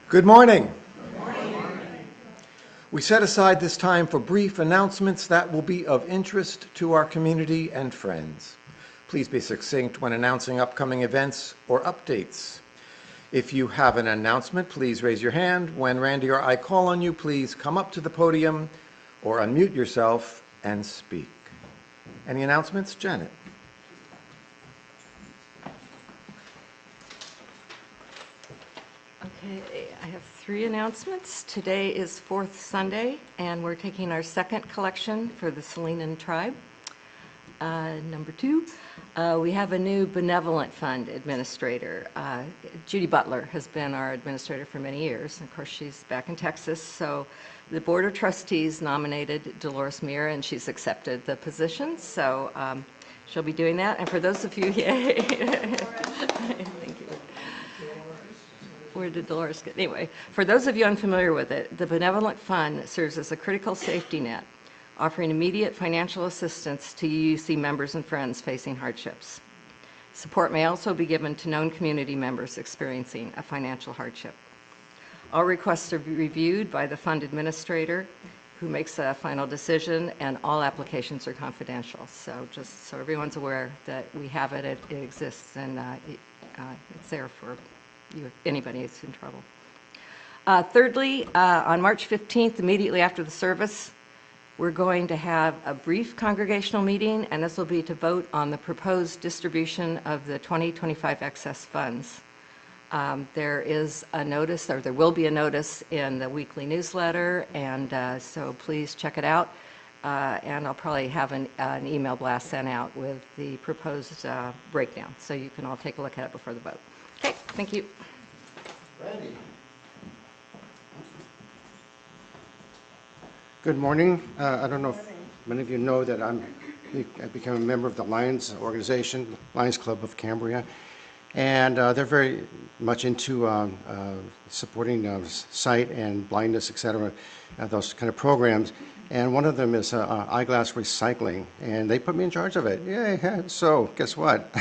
Good morning. We set aside this time for brief announcements that will be of interest to our community and friends. Please be succinct when announcing upcoming events or updates. If you have an announcement, please raise your hand. When Randy or I call on you, please come up to the podium or unmute yourself and speak. Any announcements, Janet? Okay, I have 3 announcements. Today is 4th Sunday, and we're taking our second collection for the Salinan tribe. Number 2, we have a new benevolent fund administrator. Judy Butler has been our administrator for many years. Of course, she's back in Texas, so the Board of Trustees nominated Dolores Muir, and she's accepted the position, so she'll be doing that. And for those of you, yay! Thank you. Where did Dolores get? Anyway, for those of you unfamiliar with it, the Benevolent Fund serves as a critical safety net, offering immediate financial assistance to UUC members and friends facing hardships. Support may also be given to known community members experiencing a financial hardship. All requests are reviewed by the fund administrator, who makes a final decision, and all applications are confidential. So just so everyone's aware that we have it, it exists, and it's there for you, anybody who's in trouble. Thirdly, on March 15th, immediately after the service, we're going to have a brief congregational meeting, and this will be to vote on the proposed distribution of the 2025 excess funds. There is a notice, or there will be a notice in the weekly newsletter, and so please check it out. And I'll probably have an email blast sent out with the proposed breakdown, so you can all take a look at it before the vote. Okay, thank you. Randy. Good morning. I don't know if many of you know that I've become a member of the Lions organization, Lions Club of Cambria, and they're very much into supporting sight and blindness, etc., those kind of programs. And one of them is eyeglass recycling, and they put me in charge of it. Yay! So guess what?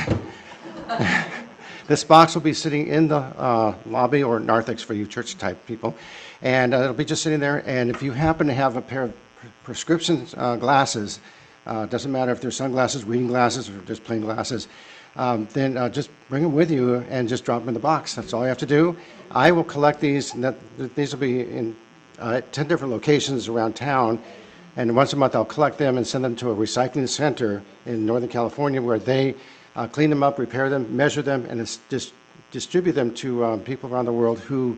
This box will be sitting in the lobby, or narthex for you church-type people, and it'll be just sitting there. And if you happen to have a pair of prescription glasses, doesn't matter if they're sunglasses, reading glasses, or just plain glasses, then just bring them with you and just drop them in the box. That's all you have to do. I will collect these, and these will be in 10 different locations around town, and once a month I'll collect them and send them to a recycling center in Northern California, where they clean them up, repair them, measure them, and distribute them to people around the world who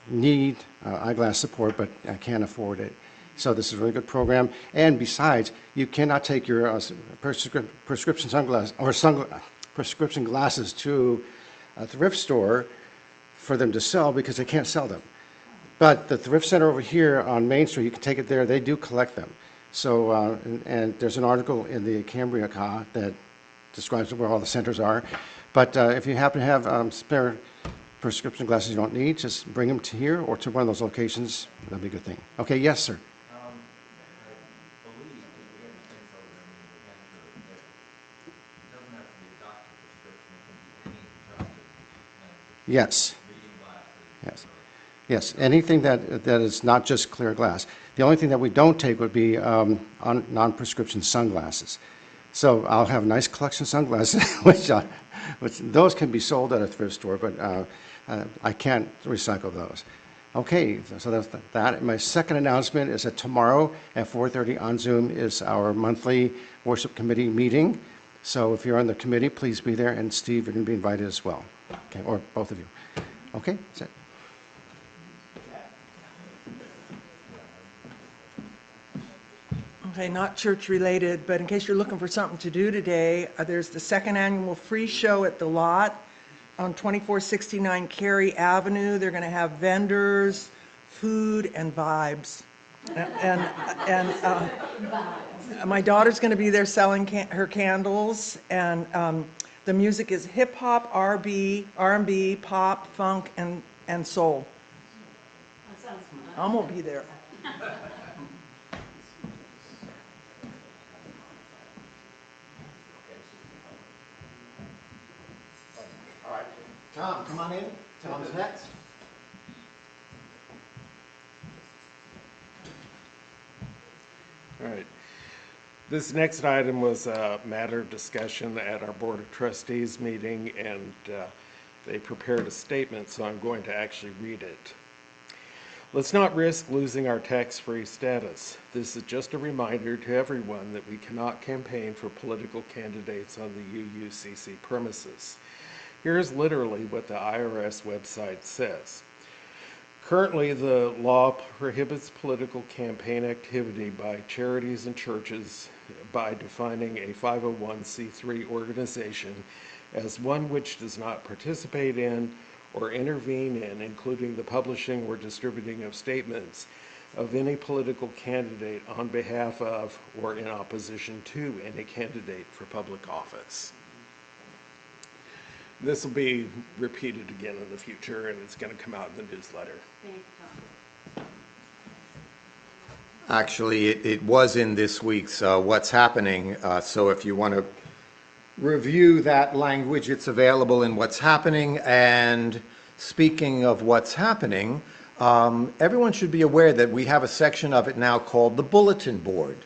need eyeglass support but can't afford it. So this is a really good program. And besides, you cannot take your prescription sunglasses or prescription glasses to a thrift store for them to sell, because they can't sell them. But the thrift center over here on Main Street, you can take it there. They do collect them. So and there's an article in the Cambria Ka that describes where all the centers are. But if you happen to have spare prescription glasses you don't need, just bring them to here or to one of those locations. That'll be a good thing. Okay, yes, sir. Yes. Yes. Yes. Anything that is not just clear glass. The only thing that we don't take would be non-prescription sunglasses. So I'll have a nice collection of sunglasses, which those can be sold at a thrift store, but I can't recycle those. Okay, so that's that. My second announcement is that tomorrow at 4:30 on Zoom is our monthly worship committee meeting. So if you're on the committee, please be there, and Steve, you're going to be invited as well. Okay, or both of you. Okay, that's it. Okay, not church related, but in case you're looking for something to do today, there's the second annual free show at the Lot on 2469 Cary Avenue. They're going to have vendors, food, and vibes. And my daughter's going to be there selling her candles, and the music is hip hop, R&B, pop, funk, and soul. That sounds fun. I'm gonna be there. All right, Tom, come on in. Tom's next. All right. This next item was a matter of discussion at our Board of Trustees meeting, and they prepared a statement, so I'm going to actually read it. Let's not risk losing our tax-free status. This is just a reminder to everyone that we cannot campaign for political candidates on the UUCC premises. Here's literally what the IRS website says. Currently, the law prohibits political campaign activity by charities and churches by defining a 501c3 organization as one which does not participate in or intervene in, including the publishing or distributing of statements of any political candidate on behalf of or in opposition to any candidate for public office. This will be repeated again in the future, and it's going to come out in the newsletter. Actually, it was in this week's What's Happening, so if you want to review that language, it's available in What's Happening. And speaking of what's happening, everyone should be aware that we have a section of it now called the Bulletin Board.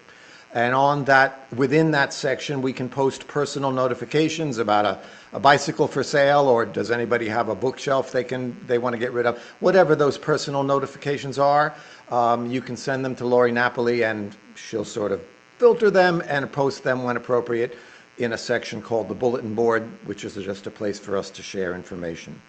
And on that, within that section, we can post personal notifications about a bicycle for sale, or does anybody have a bookshelf they want to get rid of? Whatever those personal notifications are, you can send them to Lori Napoli, and she'll sort of filter them and post them when appropriate in a section called the Bulletin Board, which is just a place for us to share information.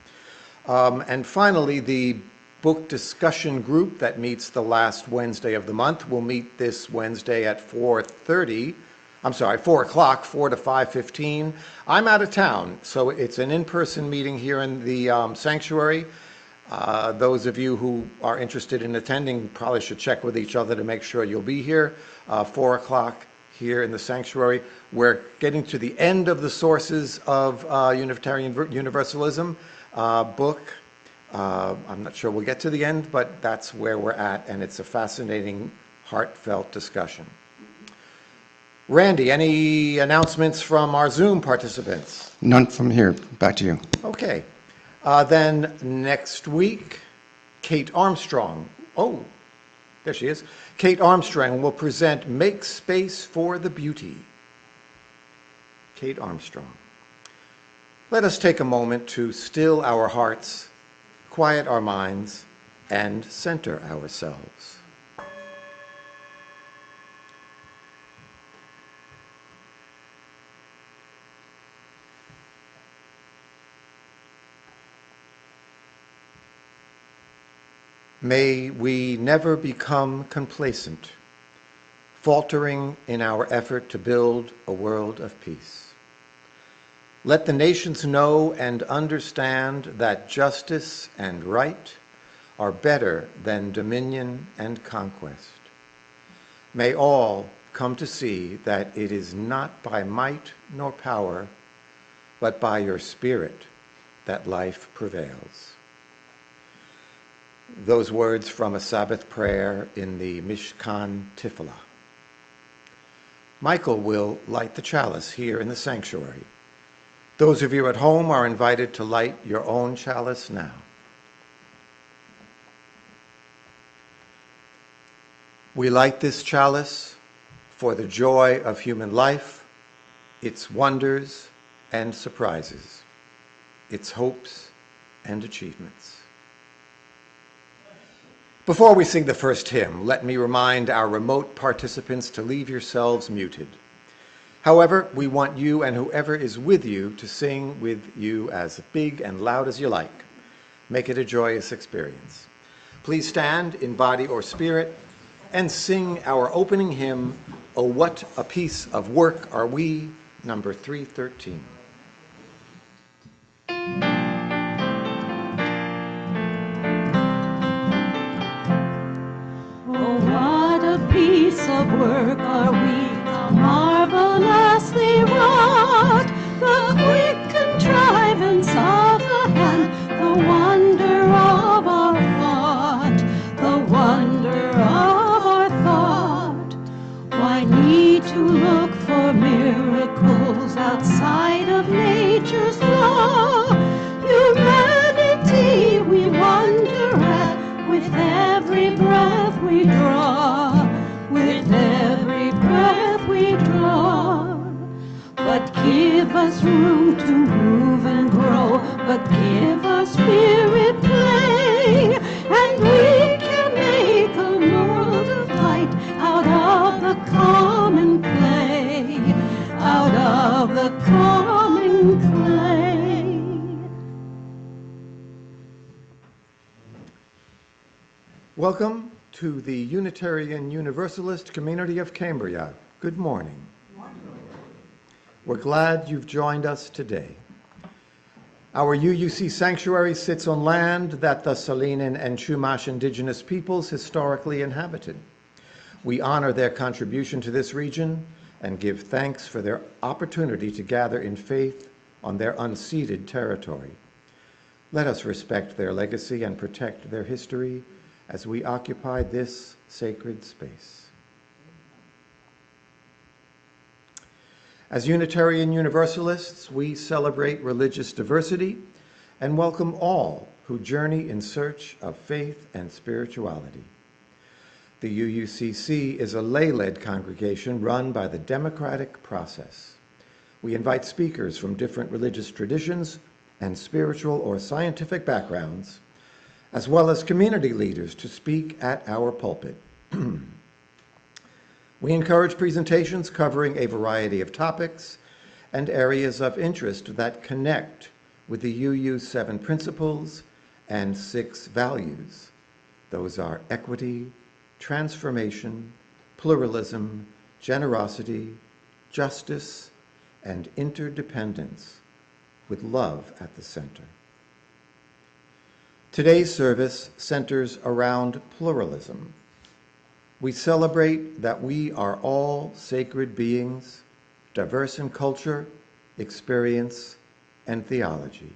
And finally, the book discussion group that meets the last Wednesday of the month will meet this Wednesday at 4 o'clock, 4 to 5:15. I'm out of town, so it's an in-person meeting here in the sanctuary. Those of you who are interested in attending probably should check with each other to make sure you'll be here. 4 o'clock here in the sanctuary. We're getting to the end of the Sources of Unitarian Universalism book. I'm not sure we'll get to the end, but that's where we're at, and it's a fascinating, heartfelt discussion. Randy, any announcements from our Zoom participants? None from here. Back to you. Okay. Then next week, Kate Armstrong. Oh, there she is. Kate Armstrong will present Make Space for the Beauty. Kate Armstrong. Let us take a moment to still our hearts, quiet our minds, and center ourselves. May we never become complacent, faltering in our effort to build a world of peace. Let the nations know and understand that justice and right are better than dominion and conquest. May all come to see that it is not by might nor power, but by your Spirit that life prevails. Those words from a Sabbath prayer in the Mishkan Tifla. Michael will light the chalice here in the sanctuary. Those of you at home are invited to light your own chalice now. We light this chalice for the joy of human life, its wonders and surprises, its hopes and achievements. Before we sing the first hymn, let me remind our remote participants to leave yourselves muted. However, we want you and whoever is with you to sing with you as big and loud as you like. Make it a joyous experience. Please stand in body or spirit and sing our opening hymn, "Oh, What a Piece of Work Are We," number 313. Oh, what a piece of work are we, marvelously wrought, the quick contrivance of the hand, the wonder of our thought, the wonder of our thought. Why need to look for miracles outside of nature's law? Humanity we wonder at with every breath we draw, with every If our spirit play, and we can make a world of light out of the common clay, out of the common clay. Welcome to the Unitarian Universalist community of Cambria. Good morning. We're glad you've joined us today. Our UUC sanctuary sits on land that the Salinan and Chumash indigenous peoples historically inhabited. We honor their contribution to this region and give thanks for their opportunity to gather in faith on their unceded territory. Let us respect their legacy and protect their history as we occupy this sacred space. As Unitarian Universalists, we celebrate religious diversity and welcome all who journey in search of faith and spirituality. The UUCC is a lay-led congregation run by the democratic process. We invite speakers from different religious traditions and spiritual or scientific backgrounds, as well as community leaders to speak at our pulpit. We encourage presentations covering a variety of topics and areas of interest that connect with the UU's 7 principles and 6 values. Those are equity, transformation, pluralism, generosity, justice, and interdependence, with love at the center. Today's service centers around pluralism. We celebrate that we are all sacred beings, diverse in culture, experience, and theology.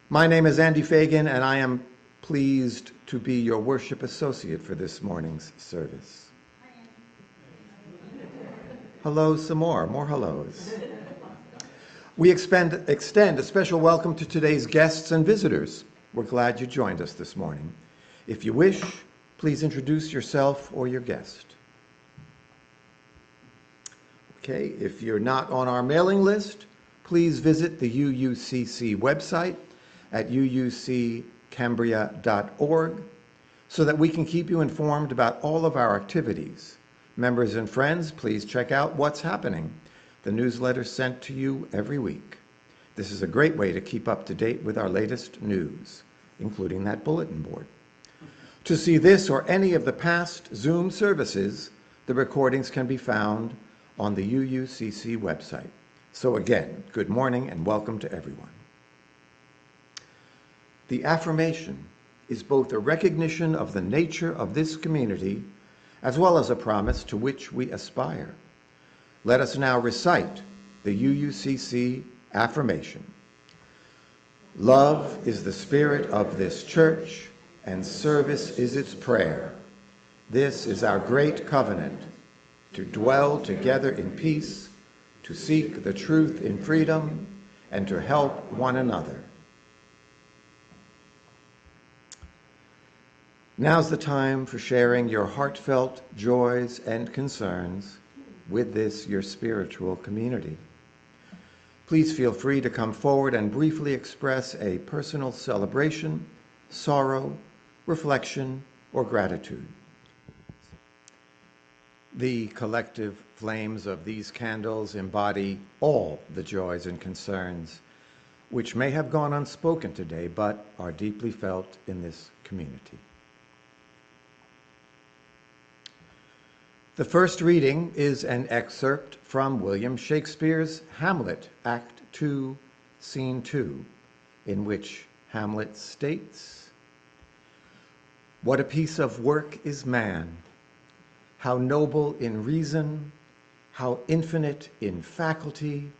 My name is Andy Fagan, and I am pleased to be your worship associate for this morning's service. Hello, some more hellos. We extend a special welcome to today's guests and visitors. We're glad you joined us this morning. If you wish, please introduce yourself or your guest. Okay, if you're not on our mailing list, please visit the UUCC website at uuccambria.org so that we can keep you informed about all of our activities. Members and friends, please check out What's Happening, the newsletter sent to you every week. This is a great way to keep up to date with our latest news, including that bulletin board. To see this or any of the past Zoom services, the recordings can be found on the UUCC website. So again, good morning and welcome to everyone. The affirmation is both a recognition of the nature of this community as well as a promise to which we aspire. Let us now recite the UUCC affirmation. Love is the spirit of this church, and service is its prayer. This is our great covenant, to dwell together in peace, to seek the truth in freedom, and to help one another. Now's the time for sharing your heartfelt joys and concerns with this, your spiritual community. Please feel free to come forward and briefly express a personal celebration, sorrow, reflection, or gratitude. The collective flames of these candles embody all the joys and concerns which may have gone unspoken today but are deeply felt in this community. The first reading is an excerpt from William Shakespeare's Hamlet, Act 2, Scene 2, in which Hamlet states, "What a piece of work is man! How noble in reason, how infinite in faculty,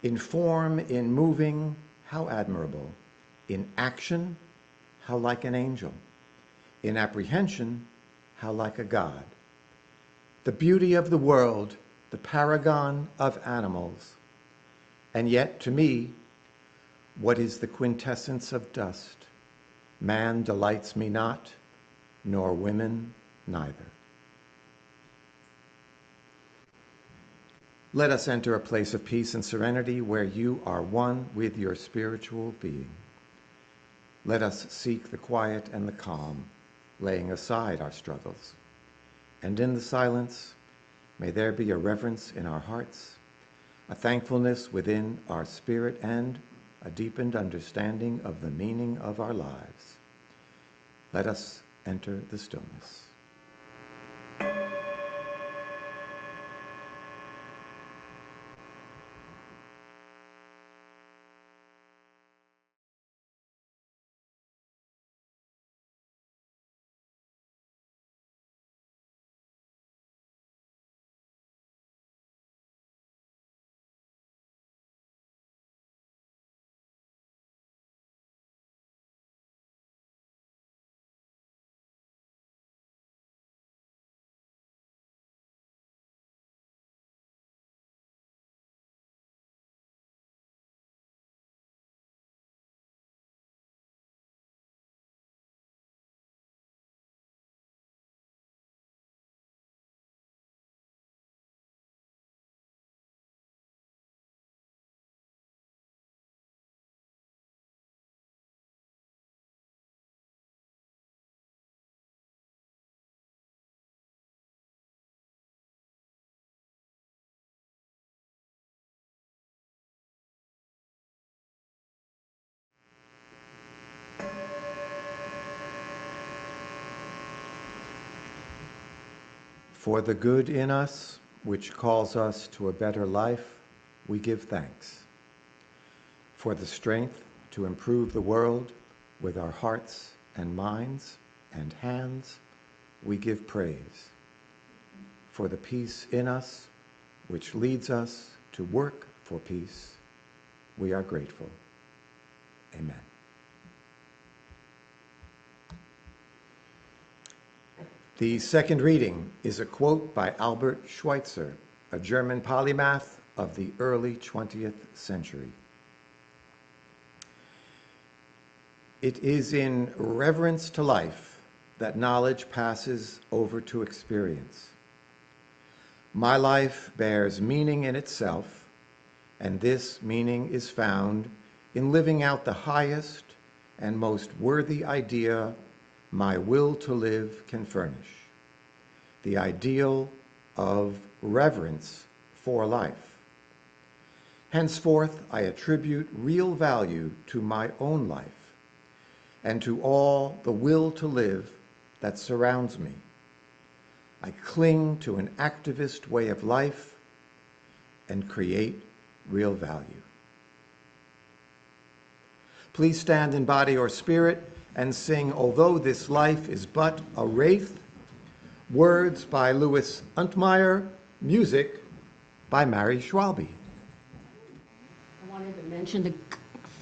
in form, in moving, how admirable, in action, how like an angel, in apprehension, how like a god. The beauty of the world, the paragon of animals. And yet, to me, what is the quintessence of dust? Man delights me not, nor women neither." Let us enter a place of peace and serenity where you are one with your spiritual being. Let us seek the quiet and the calm, laying aside our struggles. And in the silence, may there be a reverence in our hearts, a thankfulness within our spirit, and a deepened understanding of the meaning of our lives. Let us enter the stillness. For the good in us, which calls us to a better life, we give thanks. For the strength to improve the world with our hearts and minds and hands, we give praise. For the peace in us, which leads us to work for peace, we are grateful. Amen. The second reading is a quote by Albert Schweitzer, a German polymath of the early 20th century. It is in reverence to life that knowledge passes over to experience. My life bears meaning in itself, and this meaning is found in living out the highest and most worthy idea my will to live can furnish, the ideal of reverence for life. Henceforth, I attribute real value to my own life and to all the will to live that surrounds me. I cling to an activist way of life and create real value. Please stand in body or spirit and sing "Although This Life Is But a Wraith," words by Louis Untmeyer, music by Mary Schwalbe. I wanted to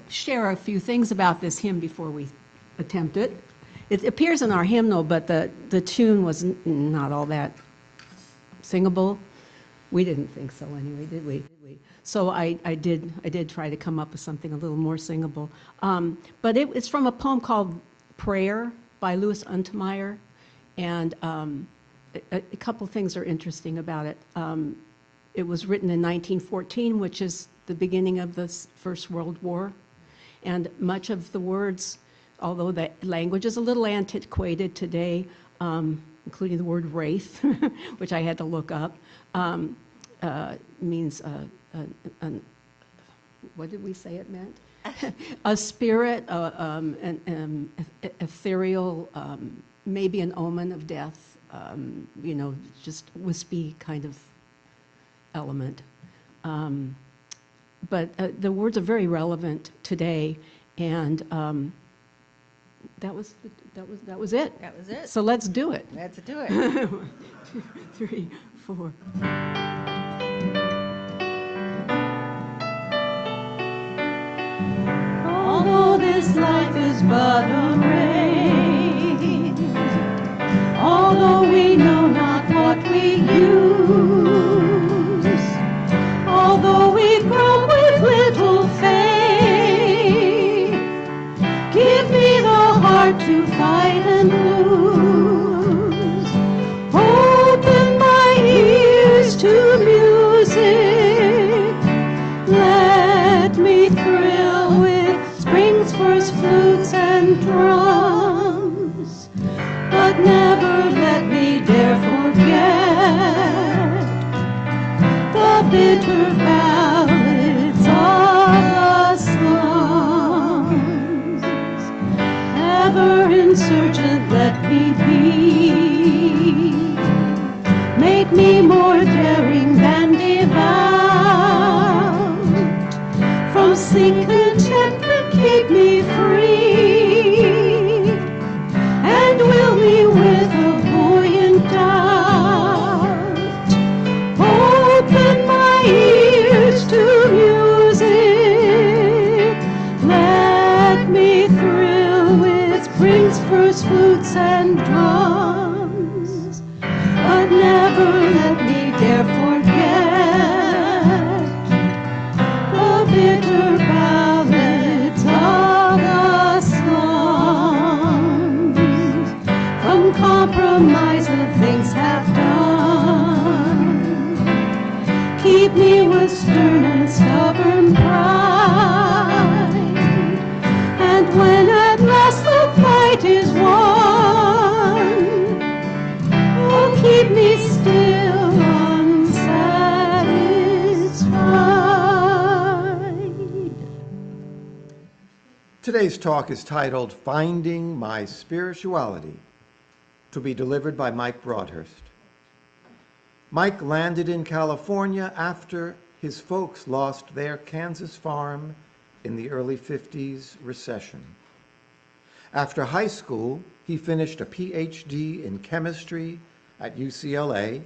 share a few things about this hymn before we attempt it. It appears in our hymnal, but the tune was not all that singable. We didn't think so anyway, did we? So I did try to come up with something a little more singable. But it's from a poem called Prayer by Louis Untmeyer. And a couple things are interesting about it. It was written in 1914, which is the beginning of the First World War. And much of the words, although the language is a little antiquated today, including the word wraith, which I had to look up, means, what did we say it meant? A spirit, an ethereal, maybe an omen of death, just wispy kind of element. But the words are very relevant today, and that was it. That was it. So let's do it. Let's do it. 1, 2, 3, 4. Although this life is but a race, although we know not what we use, although we grow with little faith, give me the heart to fight and lose. Open my ears to music, let me be. Make me more daring than devout. From sleek contentment keep me free, and will me with a buoyant doubt. Open my ears to music, let me thrill with spring's first flutes and drums, but never let me dare forget the bitter ballads of the slums, from compromise of things half done. Keep me with stern and stubborn pride, and when at last the fight is won, oh, keep me still unsatisfied. Today's talk is titled Finding My Spirituality, to be delivered by Mike Broadhurst. Mike landed in California after his folks lost their Kansas farm in the early 50s recession. After high school, he finished a PhD in chemistry at UCLA,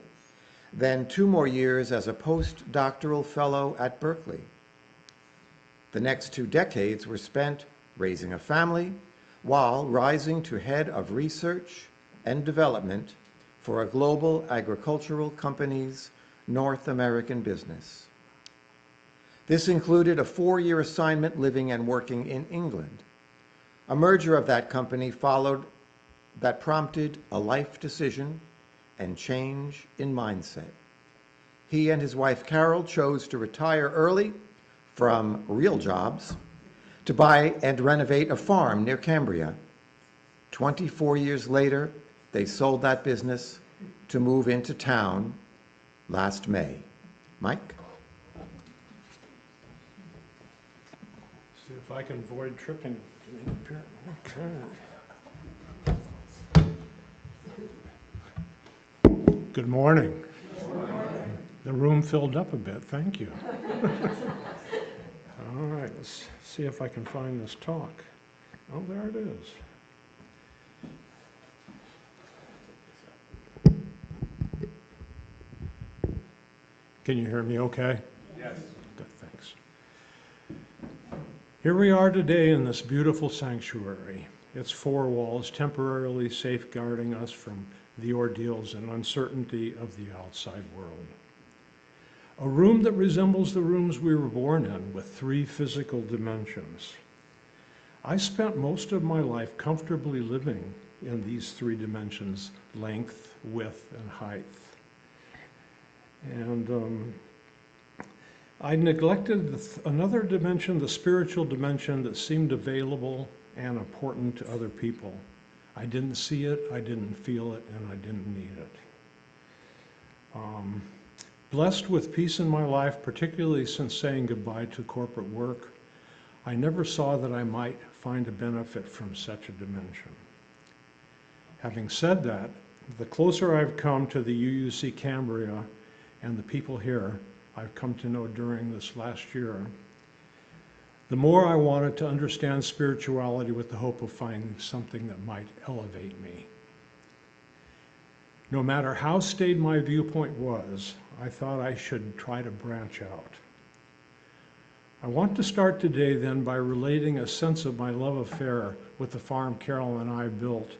then 2 more years as a postdoctoral fellow at Berkeley. The next 2 decades were spent raising a family while rising to head of research and development for a global agricultural company's North American business. This included a 4-year assignment living and working in England. A merger of that company followed that prompted a life decision and change in mindset. He and his wife Carol chose to retire early from real jobs to buy and renovate a farm near Cambria. 24 years later, they sold that business to move into town last May. Mike? See if I can avoid tripping. Okay. Good morning. The room filled up a bit, thank you. All right, let's see if I can find this talk. Oh, there it is. Can you hear me okay? Yes. Good, thanks. Here we are today in this beautiful sanctuary. Its 4 walls temporarily safeguarding us from the ordeals and uncertainty of the outside world. A room that resembles the rooms we were born in, with 3 physical dimensions. I spent most of my life comfortably living in these 3 dimensions: length, width, and height. And I neglected another dimension, the spiritual dimension, that seemed available and important to other people. I didn't see it, I didn't feel it, and I didn't need it. Blessed with peace in my life, particularly since saying goodbye to corporate work, I never saw that I might find a benefit from such a dimension. Having said that, the closer I've come to the UUC Cambria and the people here I've come to know during this last year, the more I wanted to understand spirituality with the hope of finding something that might elevate me. No matter how staid my viewpoint was, I thought I should try to branch out. I want to start today then by relating a sense of my love affair with the farm Carol and I built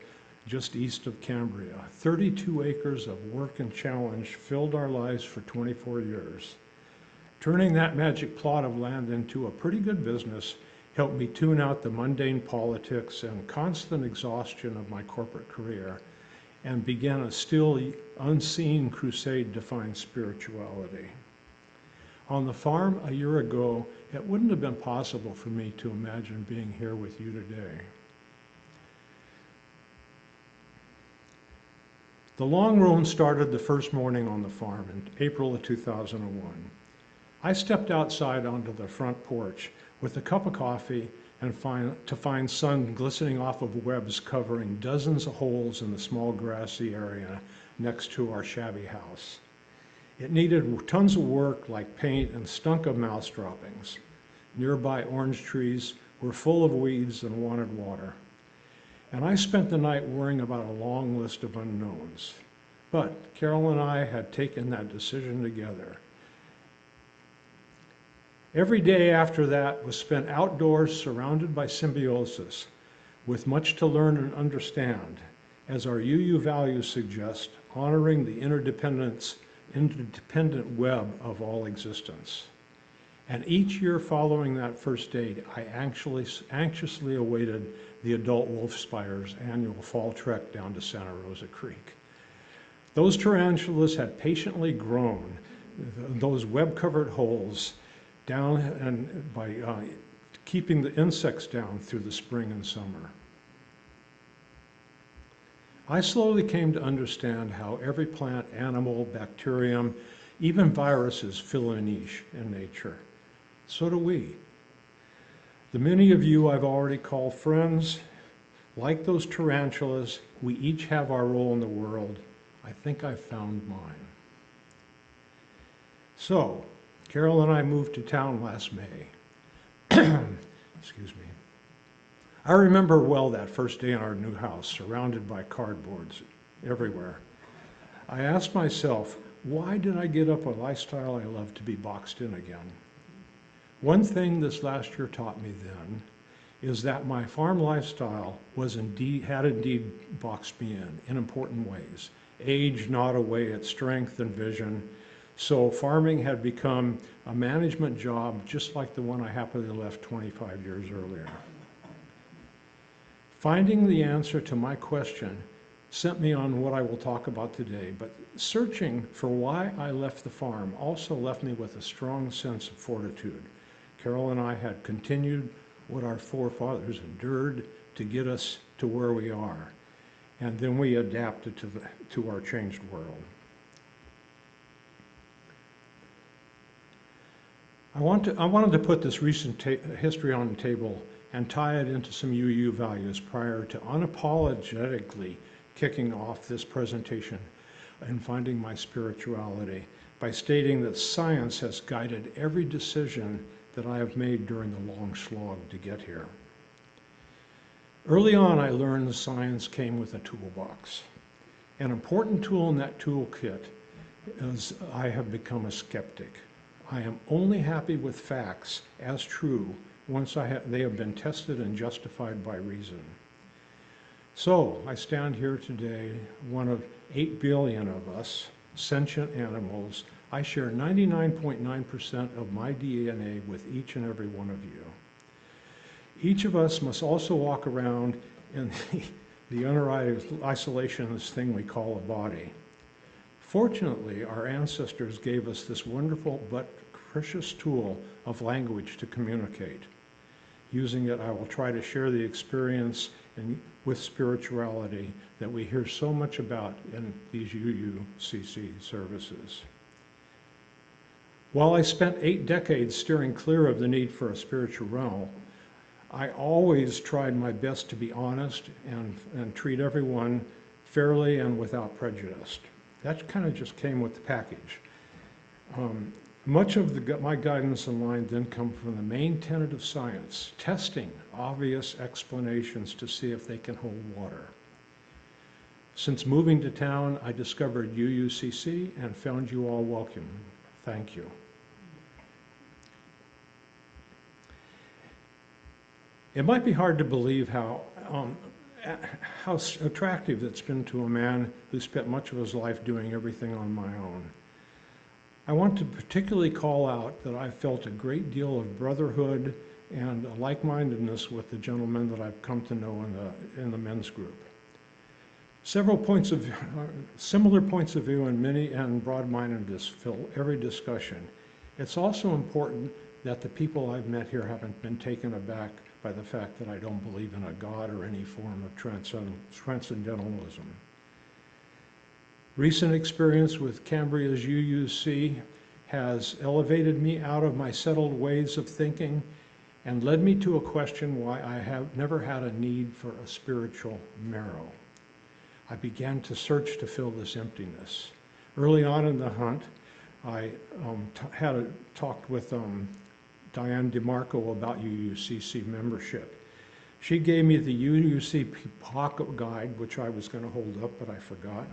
just east of Cambria. 32 acres of work and challenge filled our lives for 24 years. Turning that magic plot of land into a pretty good business helped me tune out the mundane politics and constant exhaustion of my corporate career and began a still unseen crusade to find spirituality. On the farm a year ago, it wouldn't have been possible for me to imagine being here with you today. The long roam started the first morning on the farm in April of 2001. I stepped outside onto the front porch with a cup of coffee and to find sun glistening off of webs covering dozens of holes in the small grassy area next to our shabby house. It needed tons of work like paint and stunk of mouse droppings. Nearby orange trees were full of weeds and wanted water. And I spent the night worrying about a long list of unknowns. But Carol and I had taken that decision together. Every day after that was spent outdoors surrounded by symbiosis, with much to learn and understand, as our UU values suggest, honoring the interdependent web of all existence. And each year following that first date, I anxiously awaited the adult wolf spider's annual fall trek down to Santa Rosa Creek. Those tarantulas had patiently grown those web-covered holes down and by keeping the insects down through the spring and summer. I slowly came to understand how every plant, animal, bacterium, even viruses fill a niche in nature. So do we. The many of you I've already called friends, like those tarantulas, we each have our role in the world. I think I've found mine. So, Carol and I moved to town last May. Excuse me. I remember well that first day in our new house, surrounded by cardboards everywhere. I asked myself, why did I get up a lifestyle I love to be boxed in again? One thing this last year taught me then is that my farm lifestyle had indeed boxed me in important ways. Age gnawed away at strength and vision, so farming had become a management job just like the one I happily left 25 years earlier. Finding the answer to my question sent me on what I will talk about today, but searching for why I left the farm also left me with a strong sense of fortitude. Carol and I had continued what our forefathers endured to get us to where we are, and then we adapted to our changed world. I wanted to put this recent history on the table and tie it into some UU values prior to unapologetically kicking off this presentation and finding my spirituality by stating that science has guided every decision that I have made during the long slog to get here. Early on, I learned the science came with a toolbox. An important tool in that toolkit is I have become a skeptic. I am only happy with facts as true once they have been tested and justified by reason. So I stand here today, one of 8 billion of us, sentient animals. I share 99.9% of my DNA with each and every one of you. Each of us must also walk around in the inner isolation of this thing we call a body. Fortunately, our ancestors gave us this wonderful but precious tool of language to communicate. Using it, I will try to share the experience with spirituality that we hear so much about in these UUCC services. While I spent 8 decades steering clear of the need for a spiritual realm, I always tried my best to be honest and treat everyone fairly and without prejudice. That kind of just came with the package. Much of my guidance in line then come from the main tenet of science, testing obvious explanations to see if they can hold water. Since moving to town, I discovered UUCC and found you all welcome. Thank you. It might be hard to believe how attractive it's been to a man who spent much of his life doing everything on my own. I want to particularly call out that I felt a great deal of brotherhood and a like-mindedness with the gentlemen that I've come to know in the men's group. Similar points of view and broad-mindedness fill every discussion. It's also important that the people I've met here haven't been taken aback by the fact that I don't believe in a God or any form of transcendentalism. Recent experience with Cambria's UUC has elevated me out of my settled ways of thinking and led me to a question why I have never had a need for a spiritual marrow. I began to search to fill this emptiness. Early on in the hunt, I talked with Diane DeMarco about UUCC membership. She gave me the UUCC pocket guide, which I was going to hold up, but I forgot.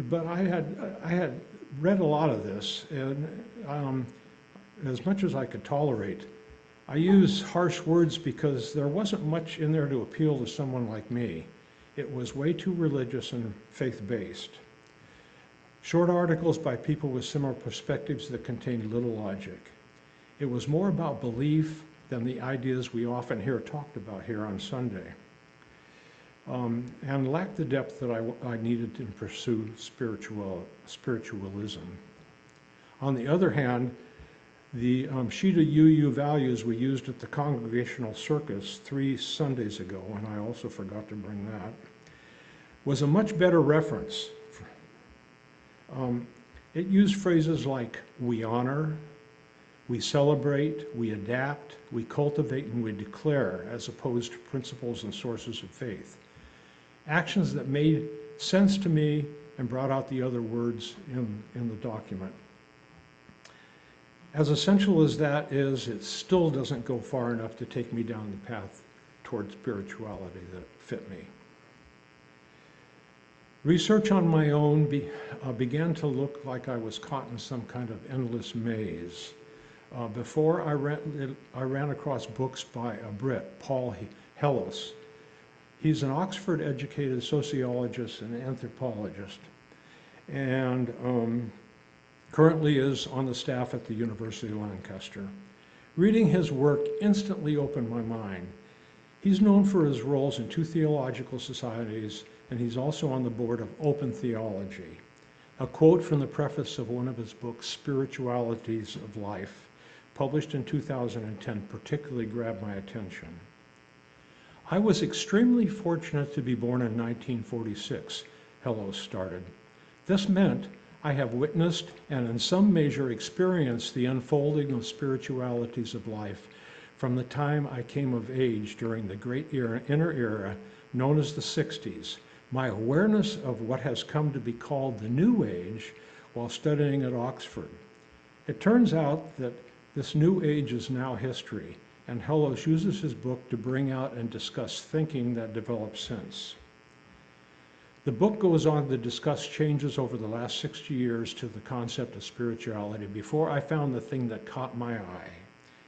But I had read a lot of this, and as much as I could tolerate, I use harsh words because there wasn't much in there to appeal to someone like me. It was way too religious and faith-based. Short articles by people with similar perspectives that contained little logic. It was more about belief than the ideas we often hear talked about here on Sunday, and lacked the depth that I needed to pursue spiritualism. On the other hand, the sheet of UU values we used at the Congregational Circus 3 Sundays ago, and I also forgot to bring that, was a much better reference. It used phrases like we honor, we celebrate, we adapt, we cultivate, and we declare, as opposed to principles and sources of faith. Actions that made sense to me and brought out the other words in the document. As essential as that is, it still doesn't go far enough to take me down the path toward spirituality that fit me. Research on my own began to look like I was caught in some kind of endless maze. Before I ran across books by a Brit, Paul Hellis. He's an Oxford-educated sociologist and anthropologist, and currently is on the staff at the University of Lancaster. Reading his work instantly opened my mind. He's known for his roles in 2 theological societies, and he's also on the board of Open Theology. A quote from the preface of one of his books, Spiritualities of Life, published in 2010, particularly grabbed my attention. I was extremely fortunate to be born in 1946, Hello started. This meant I have witnessed and in some measure experienced the unfolding of spiritualities of life from the time I came of age during the great inner era known as the 60s. My awareness of what has come to be called the New Age while studying at Oxford. It turns out that this New Age is now history, and Hellos uses his book to bring out and discuss thinking that develops since. The book goes on to discuss changes over the last 60 years to the concept of spirituality before I found the thing that caught my eye.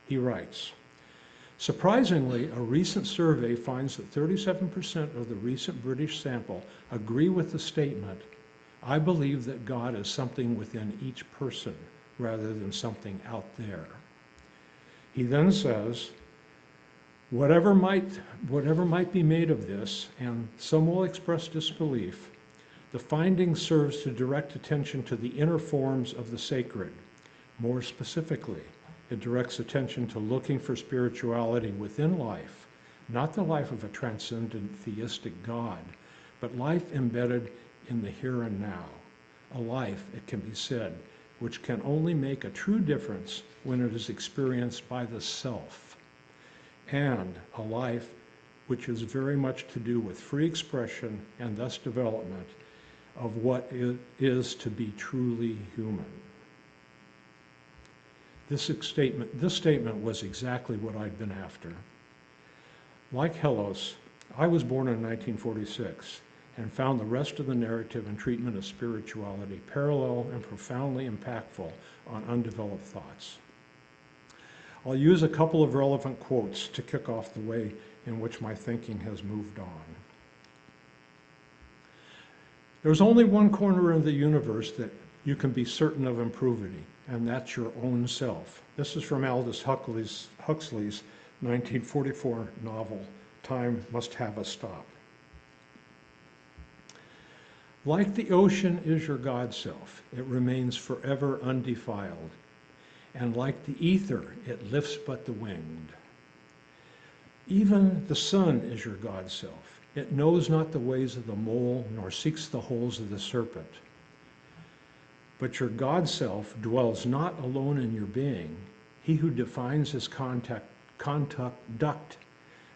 He writes, surprisingly, a recent survey finds that 37% of the recent British sample agree with the statement, I believe that God is something within each person rather than something out there. He then says, whatever might be made of this, and some will express disbelief, the finding serves to direct attention to the inner forms of the sacred. More specifically, it directs attention to looking for spirituality within life, not the life of a transcendent theistic God, but life embedded in the here and now. A life, it can be said, which can only make a true difference when it is experienced by the self, and a life which is very much to do with free expression and thus development of what it is to be truly human. This statement was exactly what I'd been after. Like Hellos, I was born in 1946 and found the rest of the narrative and treatment of spirituality parallel and profoundly impactful on undeveloped thoughts. I'll use a couple of relevant quotes to kick off the way in which my thinking has moved on. There's only one corner of the universe that you can be certain of improving, and that's your own self. This is from Aldous Huxley's 1944 novel, Time Must Have a Stop. Like the ocean is your God self, it remains forever undefiled. And like the ether, it lifts but the winged. Even the sun is your God self. It knows not the ways of the mole, nor seeks the holes of the serpent. But your God self dwells not alone in your being. He who defines his conduct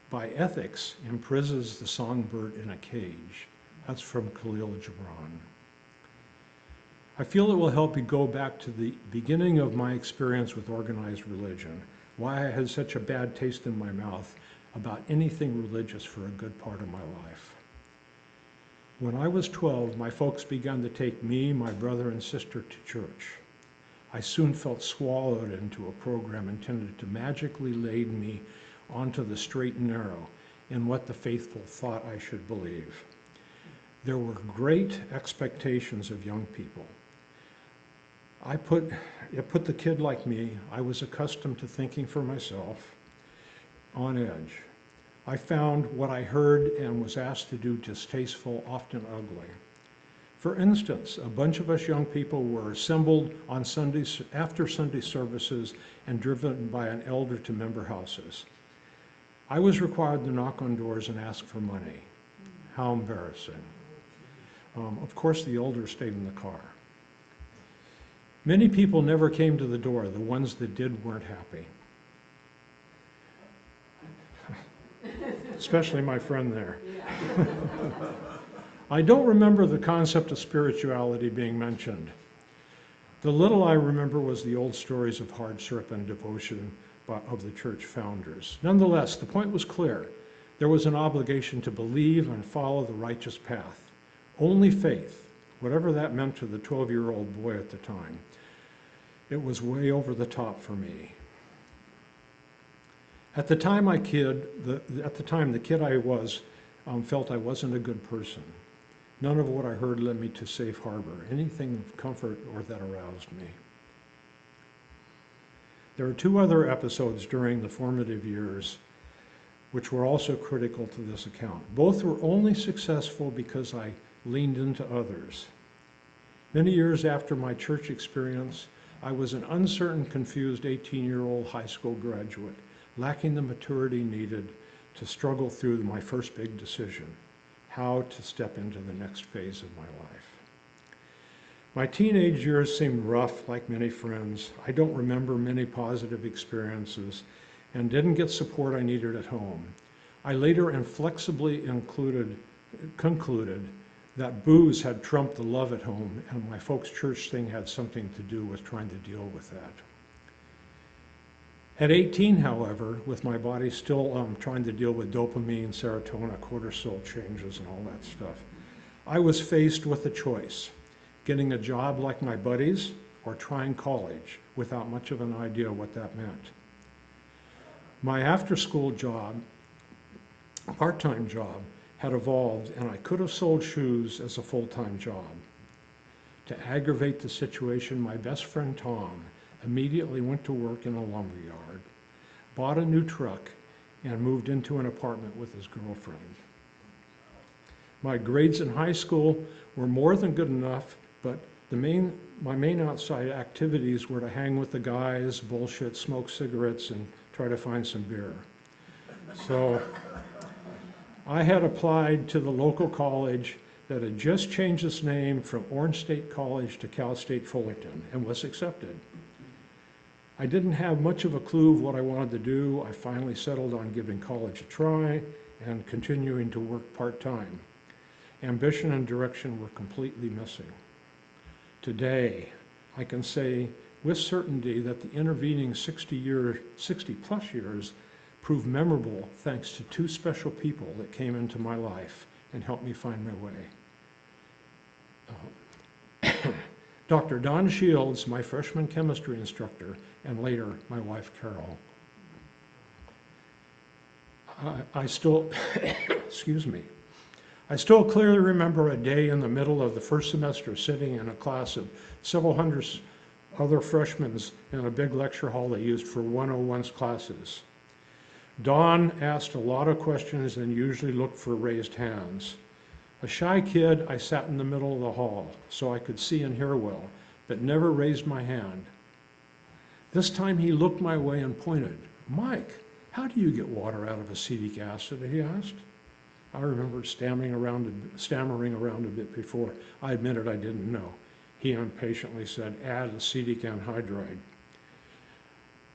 by ethics imprisons the songbird in a cage. That's from Khalil Gibran. I feel it will help you go back to the beginning of my experience with organized religion, why I had such a bad taste in my mouth about anything religious for a good part of my life. When I was 12, my folks began to take me, my brother, and sister to church. I soon felt swallowed into a program intended to magically lead me onto the straight and narrow in what the faithful thought I should believe. There were great expectations of young people. It put the kid like me, I was accustomed to thinking for myself, on edge. I found what I heard and was asked to do distasteful, often ugly. For instance, a bunch of us young people were assembled on Sundays after Sunday services and driven by an elder to member houses. I was required to knock on doors and ask for money. How embarrassing. Of course, the elder stayed in the car. Many people never came to the door. The ones that did weren't happy. Especially my friend there. I don't remember the concept of spirituality being mentioned. The little I remember was the old stories of hardship and devotion of the church founders. Nonetheless, the point was clear. There was an obligation to believe and follow the righteous path. Only faith, whatever that meant to the 12-year-old boy at the time. It was way over the top for me. At the time, the kid I was felt I wasn't a good person. None of what I heard led me to safe harbor, anything of comfort or that aroused me. There are two other episodes during the formative years which were also critical to this account. Both were only successful because I leaned into others. Many years after my church experience, I was an uncertain, confused 18-year-old high school graduate, lacking the maturity needed to struggle through my first big decision, how to step into the next phase of my life. My teenage years seemed rough, like many friends. I don't remember many positive experiences and didn't get support I needed at home. I later inflexibly concluded that booze had trumped the love at home, and my folks' church thing had something to do with trying to deal with that. At 18, however, with my body still trying to deal with dopamine, serotonin, cortisol changes, and all that stuff, I was faced with a choice: getting a job like my buddies or trying college without much of an idea what that meant. My after-school job, part-time job, had evolved, and I could have sold shoes as a full-time job. To aggravate the situation, my best friend Tom immediately went to work in a lumber yard, bought a new truck, and moved into an apartment with his girlfriend. My grades in high school were more than good enough, but my main outside activities were to hang with the guys, bullshit, smoke cigarettes, and try to find some beer. So I had applied to the local college that had just changed its name from Orange State College to Cal State Fullerton and was accepted. I didn't have much of a clue of what I wanted to do. I finally settled on giving college a try and continuing to work part-time. Ambition and direction were completely missing. Today, I can say with certainty that the intervening 60-plus years proved memorable thanks to two special people that came into my life and helped me find my way. Dr. Don Shields, my freshman chemistry instructor, and later my wife Carol. I still clearly remember a day in the middle of the first semester sitting in a class of several hundred other freshmen in a big lecture hall they used for 101's classes. Don asked a lot of questions and usually looked for raised hands. A shy kid, I sat in the middle of the hall so I could see and hear well, but never raised my hand. This time he looked my way and pointed. "Mike, how do you get water out of acetic acid?" he asked. I remember stammering around a bit before I admitted I didn't know. He impatiently said, "Add acetic anhydride."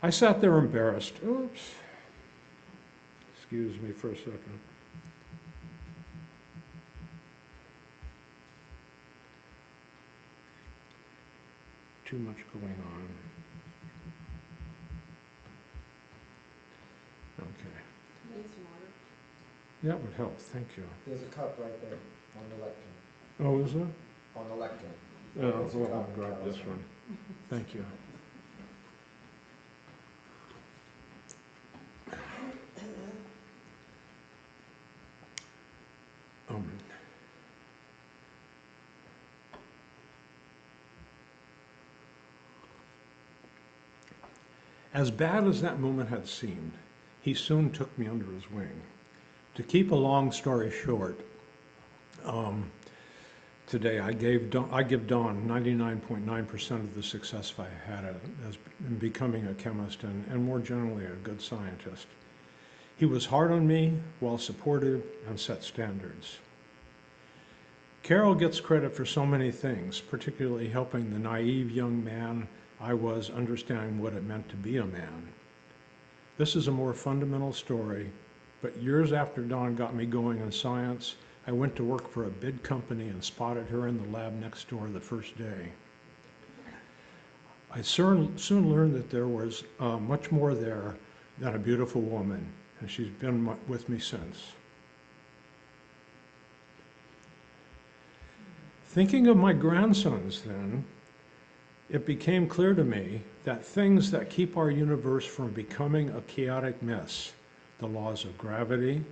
I sat there embarrassed. Oops. Excuse me for a second. Too much going on. Okay. Need some water? That would help, thank you. There's a cup right there on the lectern. Oh, is it? On the lectern. Oh, well, I'll grab this one. Thank you. As bad as that moment had seemed, he soon took me under his wing. To keep a long story short, today I give Don 99.9% of the success I had in becoming a chemist and more generally a good scientist. He was hard on me while supportive and set standards. Carol gets credit for so many things, particularly helping the naive young man I was understanding what it meant to be a man. This is a more fundamental story, but years after Dawn got me going in science, I went to work for a big company and spotted her in the lab next door the first day. I soon learned that there was much more there than a beautiful woman, and she's been with me since. Thinking of my grandsons then, it became clear to me that things that keep our universe from becoming a chaotic mess, the laws of gravity,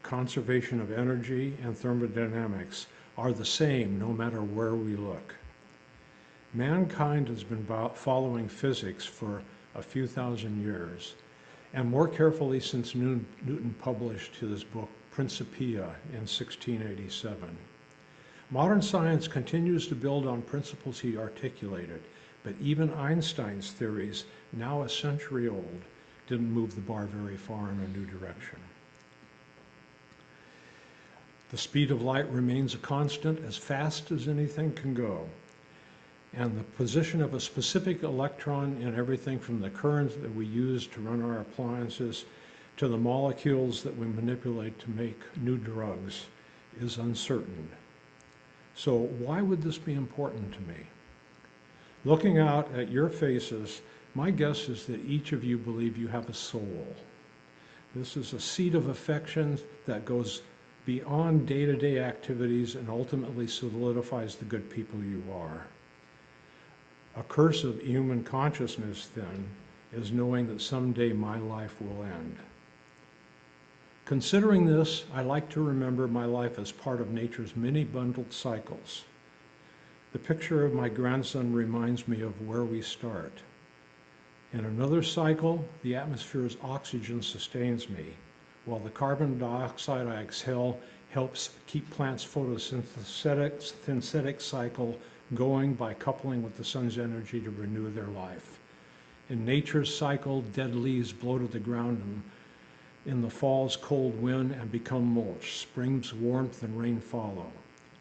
conservation of energy, and thermodynamics, are the same no matter where we look. Mankind has been following physics for a few thousand years, and more carefully since Newton published his book Principia in 1687. Modern science continues to build on principles he articulated, but even Einstein's theories, now a century old, didn't move the bar very far in a new direction. The speed of light remains a constant, as fast as anything can go. And the position of a specific electron in everything from the currents that we use to run our appliances to the molecules that we manipulate to make new drugs is uncertain. So why would this be important to me? Looking out at your faces, my guess is that each of you believe you have a soul. This is a seat of affection that goes beyond day-to-day activities and ultimately solidifies the good people you are. A curse of human consciousness, then, is knowing that someday my life will end. Considering this, I like to remember my life as part of nature's many bundled cycles. The picture of my grandson reminds me of where we start. In another cycle, the atmosphere's oxygen sustains me, while the carbon dioxide I exhale helps keep plants' photosynthetic cycle going by coupling with the sun's energy to renew their life. In nature's cycle, dead leaves blow to the ground in the fall's cold wind and become mulch. Spring's warmth and rain follow.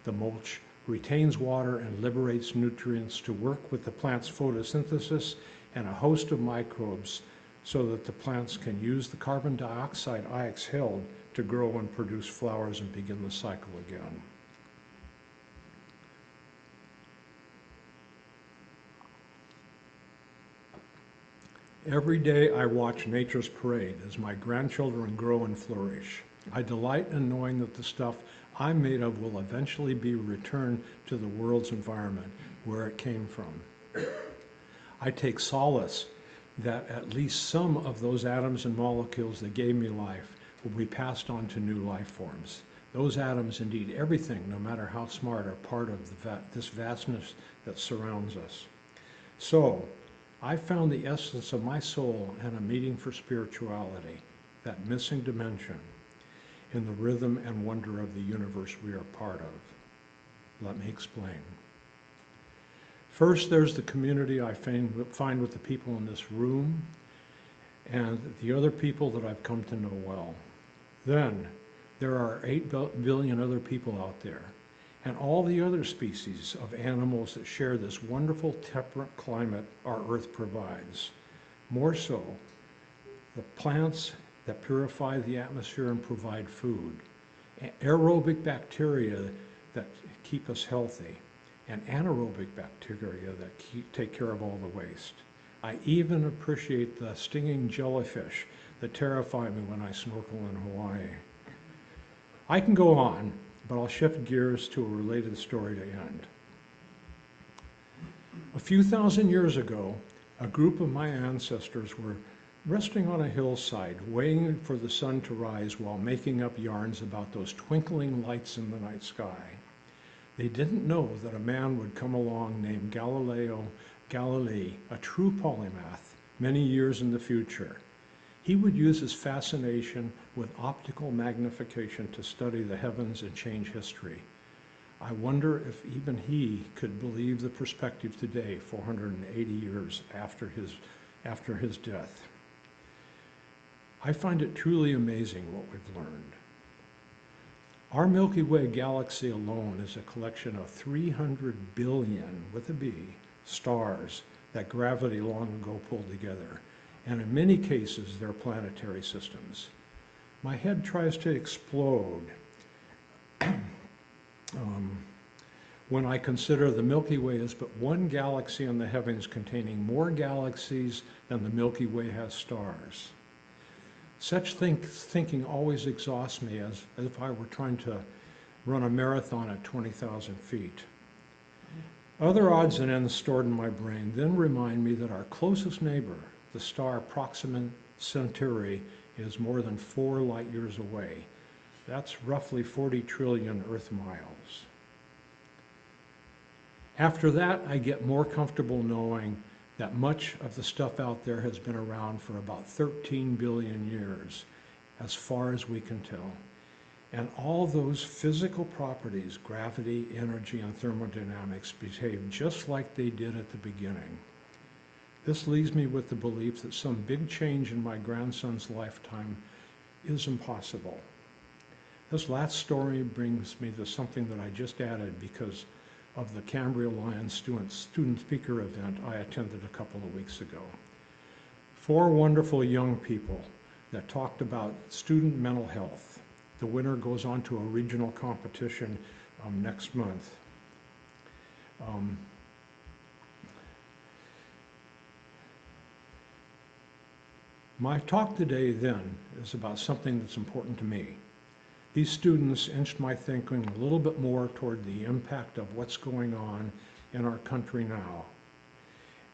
The mulch retains water and liberates nutrients to work with the plant's photosynthesis and a host of microbes so that the plants can use the carbon dioxide I exhaled to grow and produce flowers and begin the cycle again. Every day I watch nature's parade as my grandchildren grow and flourish. I delight in knowing that the stuff I'm made of will eventually be returned to the world's environment where it came from. I take solace that at least some of those atoms and molecules that gave me life will be passed on to new life forms. Those atoms, indeed everything, no matter how smart, are part of this vastness that surrounds us. So, I found the essence of my soul and a meeting for spirituality, that missing dimension, in the rhythm and wonder of the universe we are part of. Let me explain. First, there's the community I find with the people in this room and the other people that I've come to know well. Then, there are 8 billion other people out there, and all the other species of animals that share this wonderful temperate climate our Earth provides. More so, the plants that purify the atmosphere and provide food, aerobic bacteria that keep us healthy, and anaerobic bacteria that take care of all the waste. I even appreciate the stinging jellyfish that terrify me when I snorkel in Hawaii. I can go on, but I'll shift gears to a related story to end. A few thousand years ago, a group of my ancestors were resting on a hillside, waiting for the sun to rise while making up yarns about those twinkling lights in the night sky. They didn't know that a man would come along named Galileo Galilei, a true polymath, many years in the future. He would use his fascination with optical magnification to study the heavens and change history. I wonder if even he could believe the perspective today, 480 years after his death. I find it truly amazing what we've learned. Our Milky Way galaxy alone is a collection of 300 billion, with a B, stars that gravity long ago pulled together, and in many cases they're planetary systems. My head tries to explode when I consider the Milky Way is but one galaxy in the heavens containing more galaxies than the Milky Way has stars. Such thinking always exhausts me as if I were trying to run a marathon at 20,000 feet. Other odds and ends stored in my brain then remind me that our closest neighbor, the star Proxima Centauri, is more than 4 light years away. That's roughly 40 trillion Earth miles. After that, I get more comfortable knowing that much of the stuff out there has been around for about 13 billion years, as far as we can tell. And all those physical properties, gravity, energy, and thermodynamics, behave just like they did at the beginning. This leaves me with the belief that some big change in my grandson's lifetime is impossible. This last story brings me to something that I just added because of the Cambria Alliance student speaker event I attended a couple of weeks ago. 4 wonderful young people that talked about student mental health. The winner goes on to a regional competition next month. My talk today then is about something that's important to me. These students inched my thinking a little bit more toward the impact of what's going on in our country now.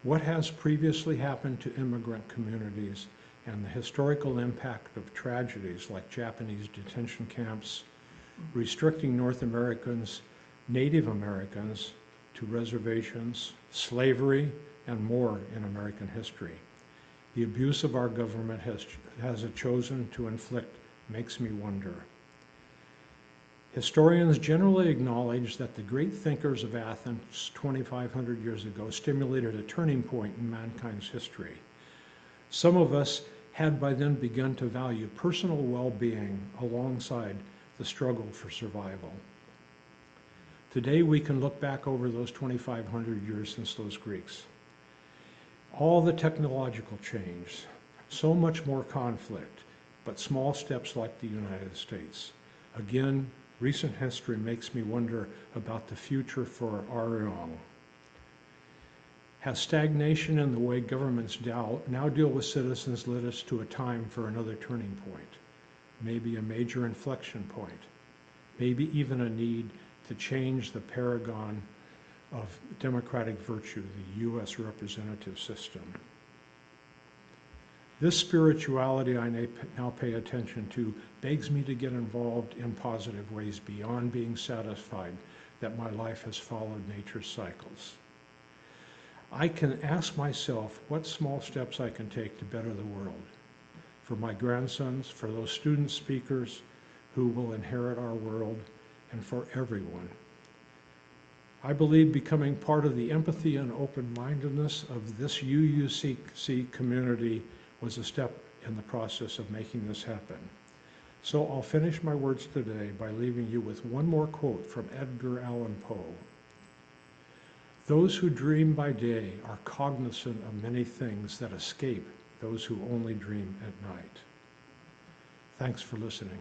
What has previously happened to immigrant communities and the historical impact of tragedies like Japanese detention camps, restricting North Americans, Native Americans to reservations, slavery, and more in American history. The abuse of our government has chosen to inflict makes me wonder. Historians generally acknowledge that the great thinkers of Athens 2,500 years ago stimulated a turning point in mankind's history. Some of us had by then begun to value personal well-being alongside the struggle for survival. Today we can look back over those 2,500 years since those Greeks. All the technological change, so much more conflict, but small steps like the United States. Again, recent history makes me wonder about the future for our young. Has stagnation in the way governments now deal with citizens led us to a time for another turning point? Maybe a major inflection point? Maybe even a need to change the paragon of democratic virtue, the U.S. representative system? This spirituality I now pay attention to begs me to get involved in positive ways beyond being satisfied that my life has followed nature's cycles. I can ask myself what small steps I can take to better the world, for my grandsons, for those student speakers who will inherit our world, and for everyone. I believe becoming part of the empathy and open-mindedness of this UUCC community was a step in the process of making this happen. So I'll finish my words today by leaving you with one more quote from Edgar Allan Poe. "Those who dream by day are cognizant of many things that escape those who only dream at night. Thanks for listening.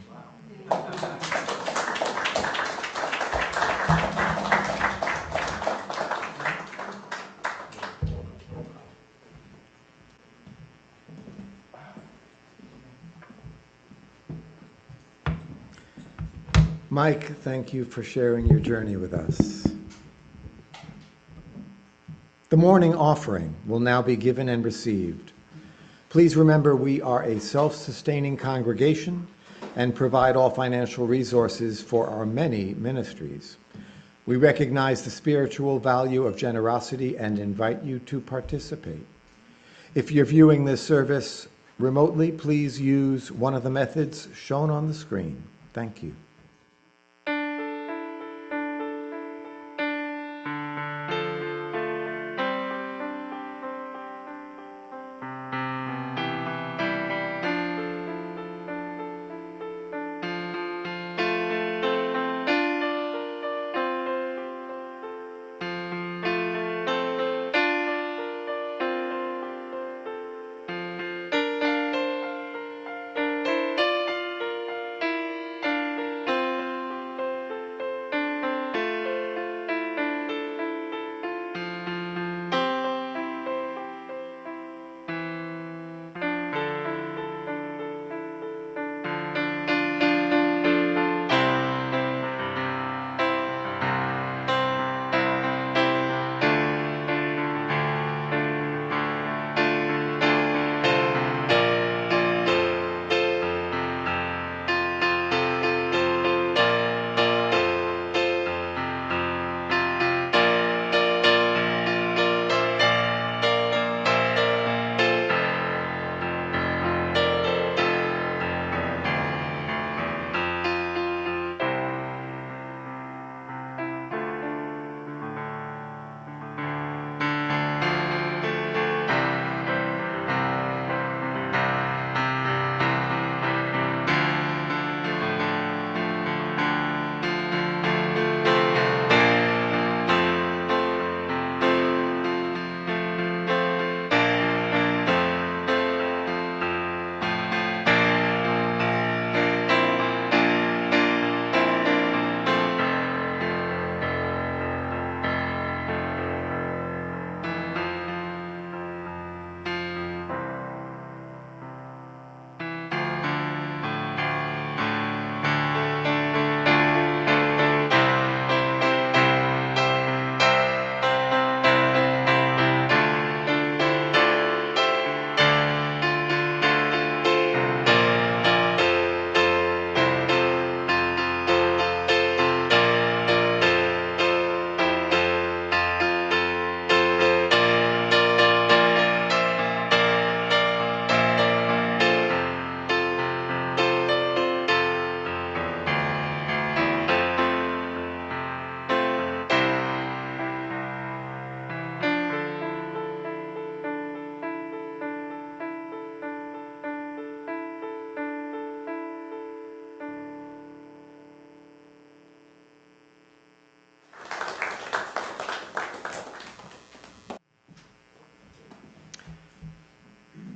Mike, thank you for sharing your journey with us. The morning offering will now be given and received. Please remember we are a self-sustaining congregation and provide all financial resources for our many ministries. We recognize the spiritual value of generosity and invite you to participate. If you're viewing this service remotely, please use one of the methods shown on the screen. Thank you.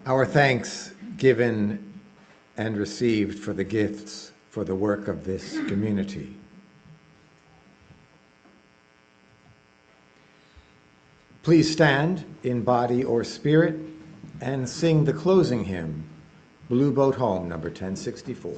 Our thanks given and received for the gifts for the work of this community. Please stand in body or spirit and sing the closing hymn, Blue Boat Home, number 1064.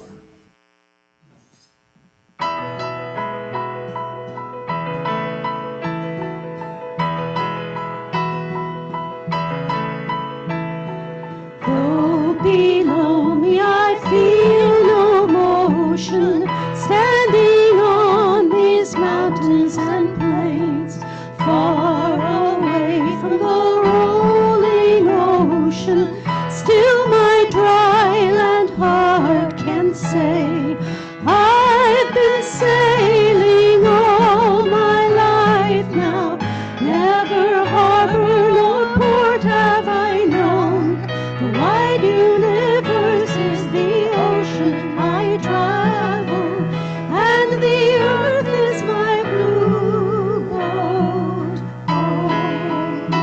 Below me I feel no motion, standing on these mountains and plains, far away from the rolling ocean. Still my dry land heart can say, I've been sailing all my life now, never harbor nor port have I known. The wide universe is the ocean I travel, and the earth is my blue boat home.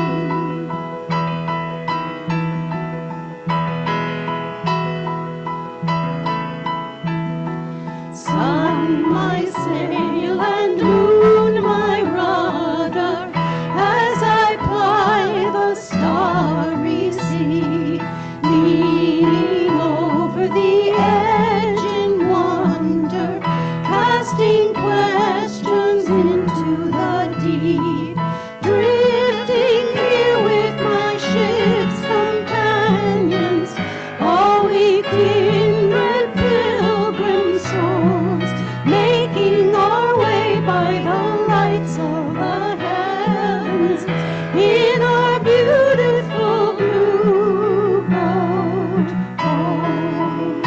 Sun, my sail, and moon, my rudder, as I ply the starry sea, leaning over the edge in wonder, casting questions into the deep, drifting here with my ship's companions, all we kindred pilgrim souls, making our way by the lights of the heavens in our beautiful blue boat home.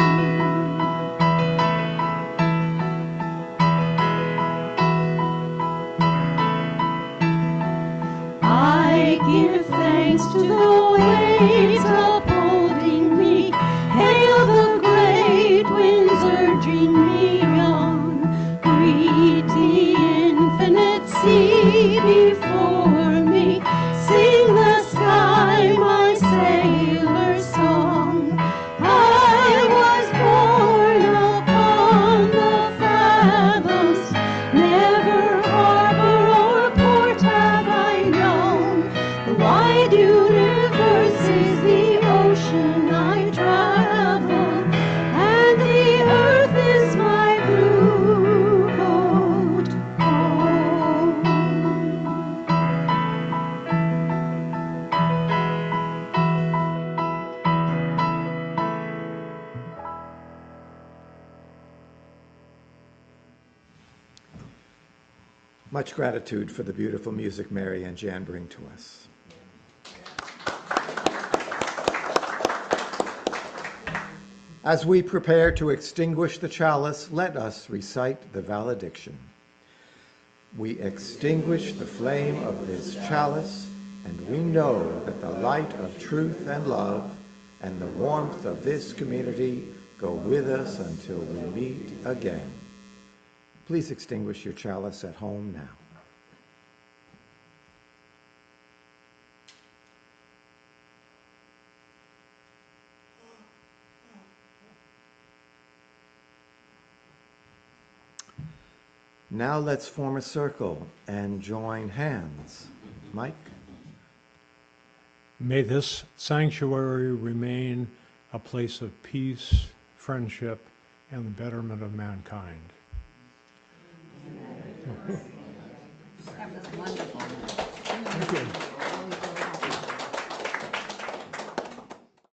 I give thanks to the waves upholding me, hail the great winds urging me on, greet the infinite sea before me, sing the sky my sailor's song. I was born upon the fathoms, never harbor or port have I known. The wide universe is the ocean I travel, and the earth is my blue boat home. Much gratitude for the beautiful music Mary and Jan bring to us. As we prepare to extinguish the chalice, let us recite the valediction. We extinguish the flame of this chalice, and we know that the light of truth and love and the warmth of this community go with us until we meet again. Please extinguish your chalice at home now. Now let's form a circle and join hands. Mike? May this sanctuary remain a place of peace, friendship, and the betterment of mankind. That was wonderful. Thank you.